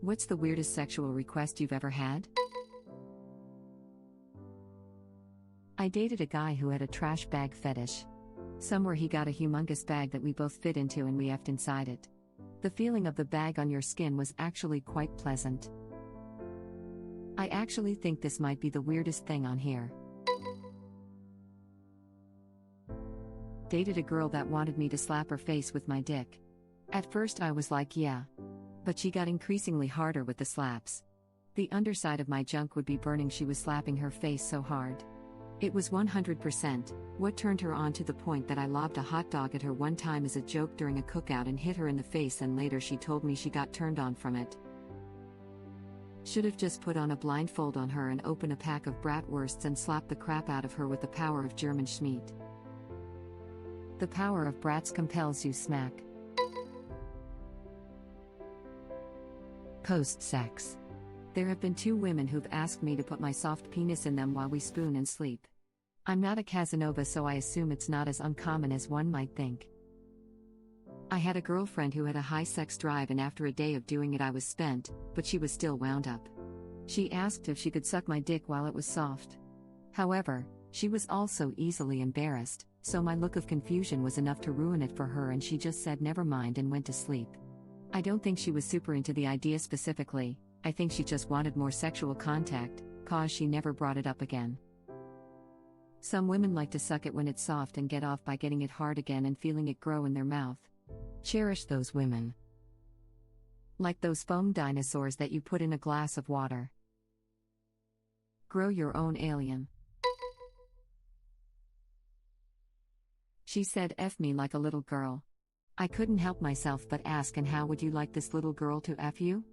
What's the weirdest sexual request you've ever had? I dated a guy who had a trash bag fetish. Somewhere he got a humongous bag that we both fit into and we effed inside it. The feeling of the bag on your skin was actually quite pleasant. I actually think this might be the weirdest thing on here. Dated a girl that wanted me to slap her face with my dick. At first I was like, yeah. But she got increasingly harder with the slaps. The underside of my junk would be burning. She was slapping her face so hard. It was 100% what turned her on, to the point that I lobbed a hot dog at her one time as a joke during a cookout and hit her in the face, and later she told me she got turned on from it. Should have just put on a blindfold on her and opened a pack of bratwursts and slapped the crap out of her with the power of German Schmied. The power of brats compels you smack. Post-sex. There have been 2 women who've asked me to put my soft penis in them while we spoon and sleep. I'm not a Casanova, so I assume it's not as uncommon as one might think. I had a girlfriend who had a high sex drive, and after a day of doing it I was spent, but she was still wound up. She asked if she could suck my dick while it was soft. However, she was also easily embarrassed, so my look of confusion was enough to ruin it for her, and she just said never mind and went to sleep. I don't think she was super into the idea specifically. I think she just wanted more sexual contact, cause she never brought it up again. Some women like to suck it when it's soft and get off by getting it hard again and feeling it grow in their mouth. Cherish those women. Like those foam dinosaurs that you put in a glass of water. Grow your own alien. She said F me like a little girl. I couldn't help myself but ask, and how would you like this little girl to F you?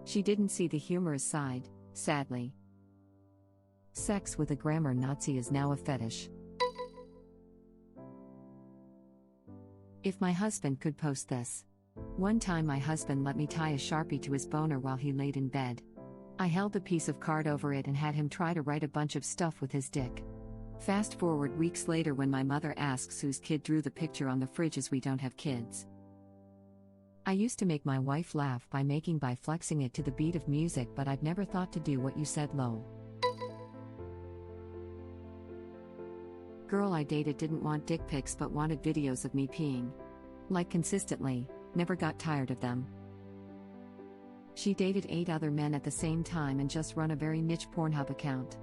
She didn't see the humorous side, sadly. Sex with a grammar Nazi is now a fetish. If my husband could post this. One time my husband let me tie a Sharpie to his boner while he laid in bed. I held a piece of card over it and had him try to write a bunch of stuff with his dick. Fast forward weeks later when my mother asks whose kid drew the picture on the fridge, as we don't have kids. I used to make my wife laugh by flexing it to the beat of music, but I've never thought to do what you said, lol. Girl I dated didn't want dick pics but wanted videos of me peeing. Like consistently, never got tired of them. She dated 8 other men at the same time and just run a very niche Pornhub account.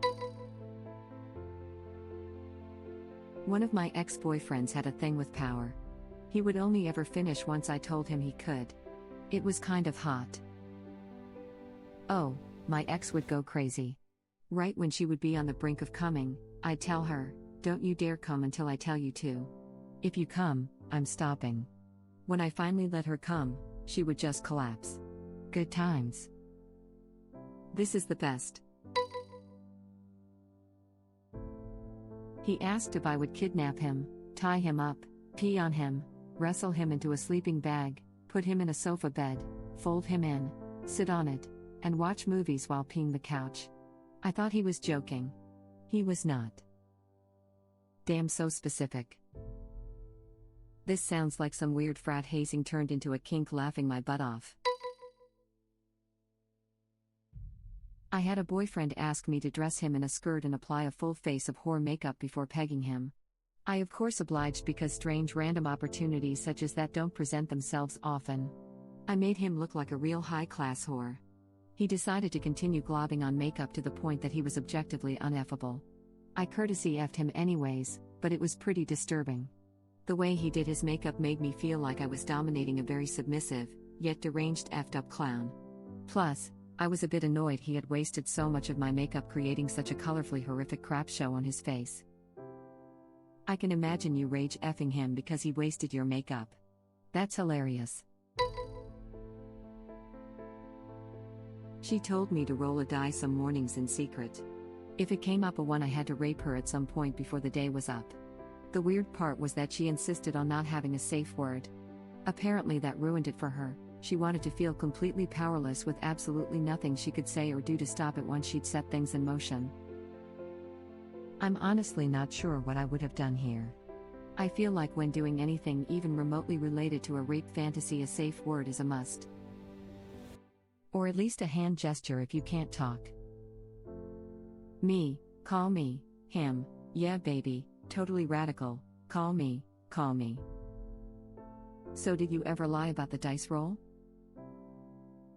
One of my ex-boyfriends had a thing with power. He would only ever finish once I told him he could. It was kind of hot. Oh, my ex would go crazy. Right when she would be on the brink of coming, I'd tell her, "Don't you dare come until I tell you to. If you come, I'm stopping." When I finally let her come, she would just collapse. Good times. This is the best. He asked if I would kidnap him, tie him up, pee on him, wrestle him into a sleeping bag, put him in a sofa bed, fold him in, sit on it, and watch movies while peeing the couch. I thought he was joking. He was not. Damn, so specific. This sounds like some weird frat hazing turned into a kink laughing my butt off. I had a boyfriend ask me to dress him in a skirt and apply a full face of whore makeup before pegging him. I of course obliged because strange random opportunities such as that don't present themselves often. I made him look like a real high-class whore. He decided to continue globbing on makeup to the point that he was objectively uneffable. I courtesy effed him anyways, but it was pretty disturbing. The way he did his makeup made me feel like I was dominating a very submissive, yet deranged effed up clown. Plus, I was a bit annoyed he had wasted so much of my makeup creating such a colorfully horrific crap show on his face. I can imagine you rage effing him because he wasted your makeup. That's hilarious. She told me to roll a die some mornings in secret. If it came up a 1, I had to rape her at some point before the day was up. The weird part was that she insisted on not having a safe word. Apparently that ruined it for her. She wanted to feel completely powerless with absolutely nothing she could say or do to stop it once she'd set things in motion. I'm honestly not sure what I would have done here. I feel like when doing anything even remotely related to a rape fantasy, a safe word is a must. Or at least a hand gesture if you can't talk. Me, call me, him, yeah baby, totally radical, call me, call me. So did you ever lie about the dice roll?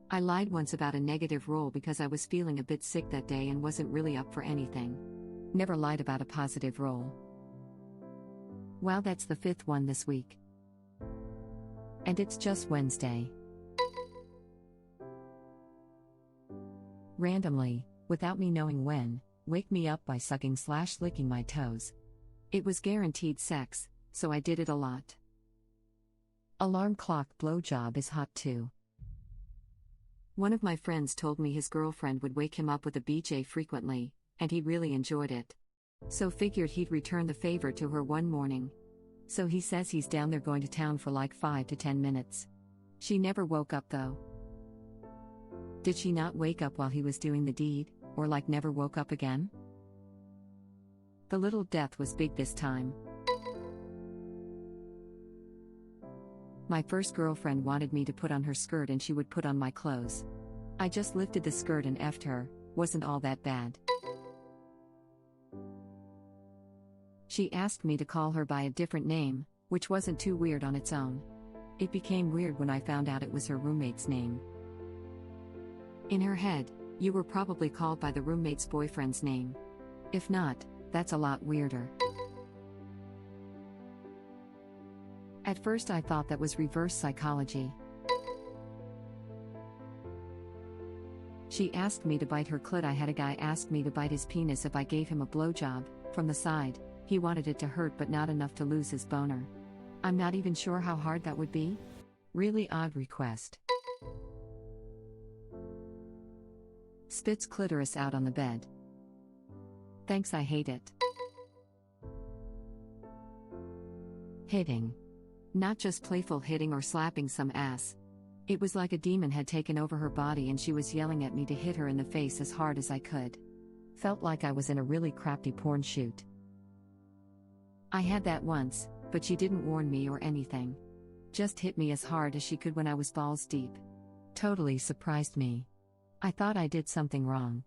I lied once about a negative roll because I was feeling a bit sick that day and wasn't really up for anything. Never lied about a positive roll. Wow, that's the 5th one this week. And it's just Wednesday. Randomly, without me knowing when, wake me up by sucking/licking my toes. It was guaranteed sex, so I did it a lot. Alarm clock blowjob is hot too. One of my friends told me his girlfriend would wake him up with a BJ frequently, and he really enjoyed it. So figured he'd return the favor to her one morning. So he says he's down there going to town for like 5 to 10 minutes. She never woke up though. Did she not wake up while he was doing the deed, or like never woke up again? The little death was big this time. My first girlfriend wanted me to put on her skirt and she would put on my clothes. I just lifted the skirt and effed her, wasn't all that bad. She asked me to call her by a different name, which wasn't too weird on its own. It became weird when I found out it was her roommate's name. In her head, you were probably called by the roommate's boyfriend's name. If not, that's a lot weirder. At first I thought that was reverse psychology. She asked me to bite her clit. I had a guy ask me to bite his penis if I gave him a blowjob, from the side. He wanted it to hurt but not enough to lose his boner. I'm not even sure how hard that would be. Really odd request. Spits clitoris out on the bed. Thanks, I hate it. Hitting. Not just playful hitting or slapping some ass. It was like a demon had taken over her body and she was yelling at me to hit her in the face as hard as I could. Felt like I was in a really crappy porn shoot. I had that once, but she didn't warn me or anything. Just hit me as hard as she could when I was balls deep. Totally surprised me. I thought I did something wrong.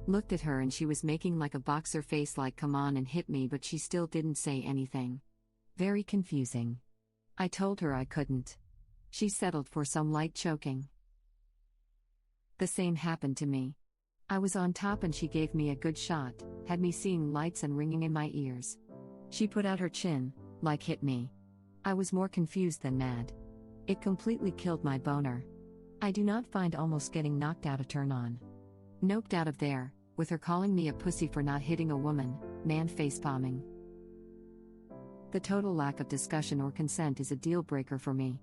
Looked at her and she was making like a boxer face like come on and hit me, but she still didn't say anything. Very confusing. I told her I couldn't. She settled for some light choking. The same happened to me. I was on top and she gave me a good shot, had me seeing lights and ringing in my ears. She put out her chin, like hit me. I was more confused than mad. It completely killed my boner. I do not find almost getting knocked out a turn on. Noped out of there, with her calling me a pussy for not hitting a woman, man facepalming. The total lack of discussion or consent is a deal breaker for me.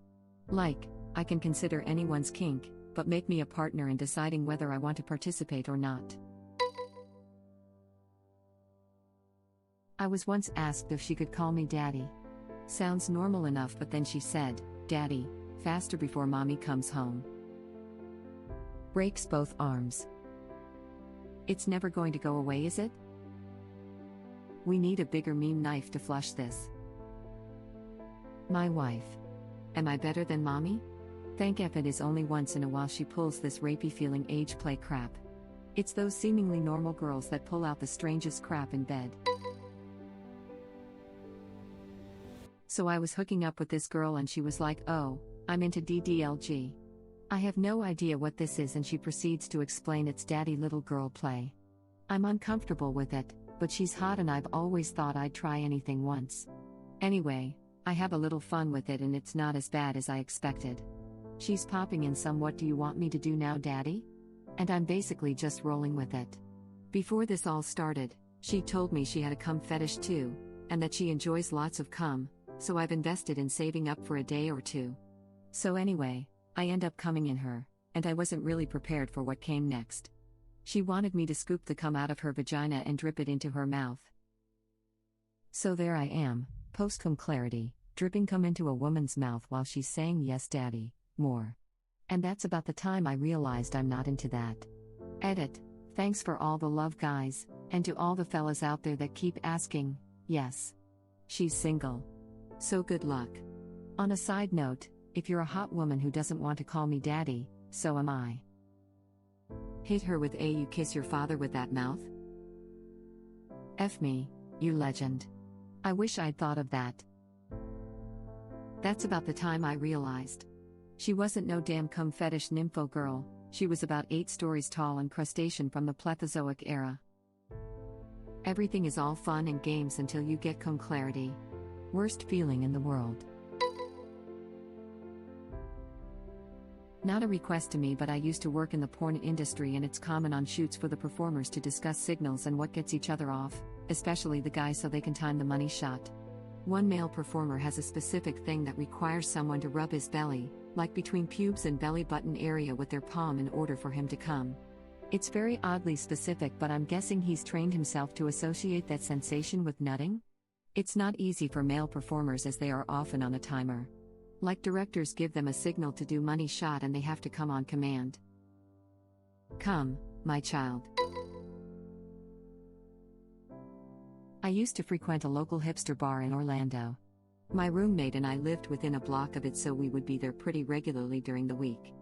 Like, I can consider anyone's kink, but make me a partner in deciding whether I want to participate or not. I was once asked if she could call me daddy. Sounds normal enough, but then she said, "Daddy, faster before mommy comes home." Breaks both arms. It's never going to go away, is it? We need a bigger meme knife to flush this. My wife. Am I better than mommy? Thank F it is only once in a while she pulls this rapey feeling age play crap. It's those seemingly normal girls that pull out the strangest crap in bed. So I was hooking up with this girl and she was like, "Oh, I'm into DDLG. I have no idea what this is," and she proceeds to explain it's daddy little girl play. I'm uncomfortable with it, but she's hot and I've always thought I'd try anything once. Anyway, I have a little fun with it and it's not as bad as I expected. She's popping in some "what do you want me to do now, daddy?" And I'm basically just rolling with it. Before this all started, she told me she had a cum fetish too, and that she enjoys lots of cum, so I've invested in saving up for a day or two. So anyway, I end up coming in her, and I wasn't really prepared for what came next. She wanted me to scoop the cum out of her vagina and drip it into her mouth. So there I am, post-cum clarity, dripping cum into a woman's mouth while she's saying "yes daddy, more." And that's about the time I realized I'm not into that. Edit. Thanks for all the love, guys, and to all the fellas out there that keep asking. Yes. She's single. So good luck. On a side note, if you're a hot woman who doesn't want to call me daddy, so am I. Hit her with a you kiss your father with that mouth? F me, you legend. I wish I'd thought of that. That's about the time I realized. She wasn't no damn cum fetish nympho girl, she was about 8 stories tall and crustacean from the Plesiozoic era. Everything is all fun and games until you get cum clarity. Worst feeling in the world. Not a request to me, but I used to work in the porn industry and it's common on shoots for the performers to discuss signals and what gets each other off, especially the guys so they can time the money shot. One male performer has a specific thing that requires someone to rub his belly, like between pubes and belly button area with their palm in order for him to come. It's very oddly specific, but I'm guessing he's trained himself to associate that sensation with nutting? It's not easy for male performers as they are often on a timer. Like directors give them a signal to do money shot and they have to come on command. Come, my child. I used to frequent a local hipster bar in Orlando. My roommate and I lived within a block of it, so we would be there pretty regularly during the week.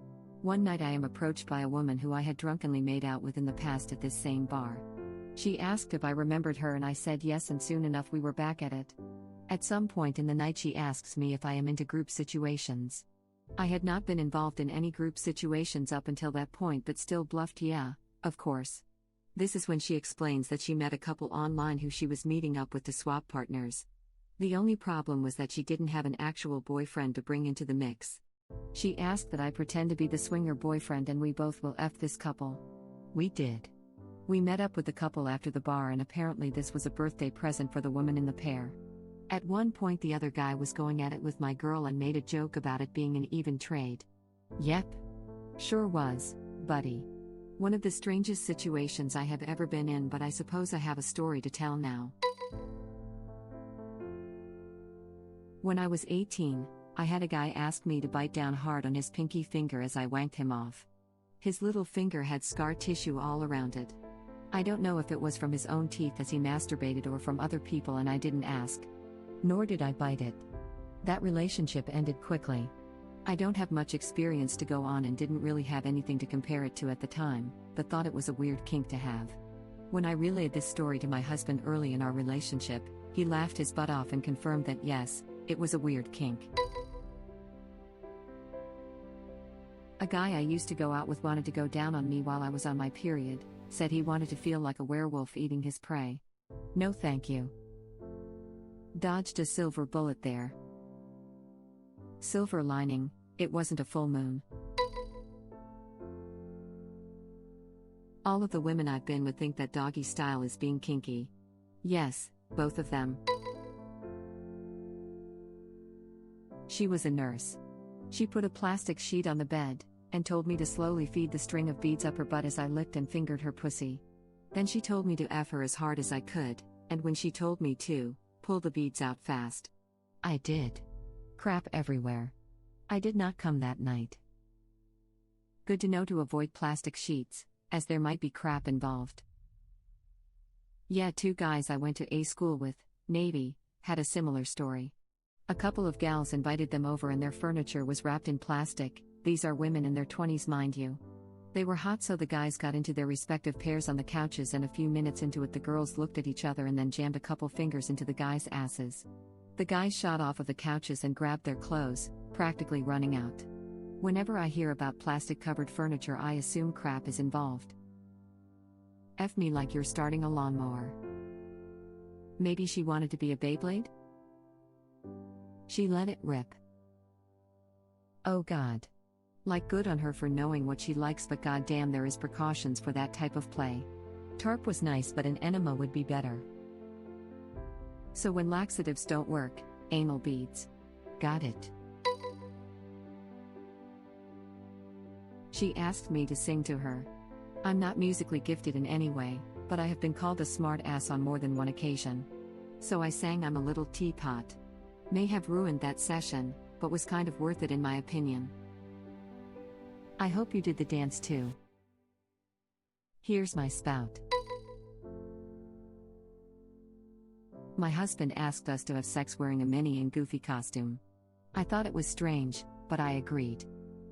One night I am approached by a woman who I had drunkenly made out with in the past at this same bar. She asked if I remembered her and I said yes, and soon enough we were back at it. At some point in the night she asks me if I am into group situations. I had not been involved in any group situations up until that point, but still bluffed yeah, of course. This is when she explains that she met a couple online who she was meeting up with to swap partners. The only problem was that she didn't have an actual boyfriend to bring into the mix. She asked that I pretend to be the swinger boyfriend and we both will F this couple. We did. We met up with the couple after the bar and apparently this was a birthday present for the woman in the pair. At one point the other guy was going at it with my girl and made a joke about it being an even trade. Yep. Sure was, buddy. One of the strangest situations I have ever been in, but I suppose I have a story to tell now. When I was 18, I had a guy ask me to bite down hard on his pinky finger as I wanked him off. His little finger had scar tissue all around it. I don't know if it was from his own teeth as he masturbated or from other people, and I didn't ask. Nor did I bite it. That relationship ended quickly. I don't have much experience to go on and didn't really have anything to compare it to at the time, but thought it was a weird kink to have. When I relayed this story to my husband early in our relationship, he laughed his butt off and confirmed that yes, it was a weird kink. A guy I used to go out with wanted to go down on me while I was on my period, said he wanted to feel like a werewolf eating his prey. No thank you. Dodged a silver bullet there. Silver lining, it wasn't a full moon. All of the women I've been with think that doggy style is being kinky. Yes, both of them. She was a nurse. She put a plastic sheet on the bed, and told me to slowly feed the string of beads up her butt as I licked and fingered her pussy. Then she told me to F her as hard as I could, and when she told me to, pull the beads out fast. I did. Crap everywhere. I did not come that night. Good to know to avoid plastic sheets, as there might be crap involved. Yeah, 2 guys I went to a school with, Navy, had a similar story. A couple of gals invited them over and their furniture was wrapped in plastic. These are women in their 20s, mind you. They were hot, so the guys got into their respective pairs on the couches, and a few minutes into it the girls looked at each other and then jammed a couple fingers into the guys' asses. The guys shot off of the couches and grabbed their clothes, practically running out. Whenever I hear about plastic-covered furniture I assume crap is involved. F me like you're starting a lawnmower. Maybe she wanted to be a Beyblade? She let it rip. Oh God. Like good on her for knowing what she likes, but goddamn there is precautions for that type of play. Tarp was nice, but an enema would be better. So when laxatives don't work, anal beads. Got it. She asked me to sing to her. I'm not musically gifted in any way, but I have been called a smart ass on more than one occasion. So I sang I'm a Little Teapot. May have ruined that session, but was kind of worth it in my opinion. I hope you did the dance too. Here's my spout. My husband asked us to have sex wearing a Minnie and Goofy costume. I thought it was strange, but I agreed.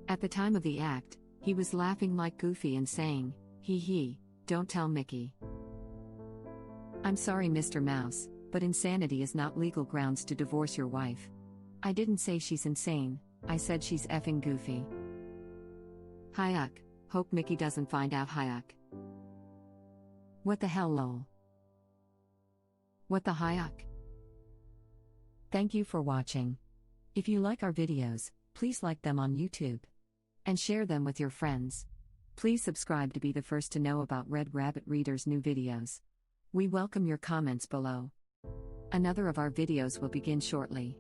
At the time of the act, he was laughing like Goofy and saying, Hee hee, don't tell Mickey. I'm sorry, Mr. Mouse, but insanity is not legal grounds to divorce your wife. I didn't say she's insane, I said she's effing goofy. Hayuk, hope Mickey doesn't find out. Hayuk. What the hell, lol? What the hayuk? Thank you for watching. If you like our videos, please like them on YouTube. And share them with your friends. Please subscribe to be the first to know about Red Rabbit Reader's new videos. We welcome your comments below. Another of our videos will begin shortly.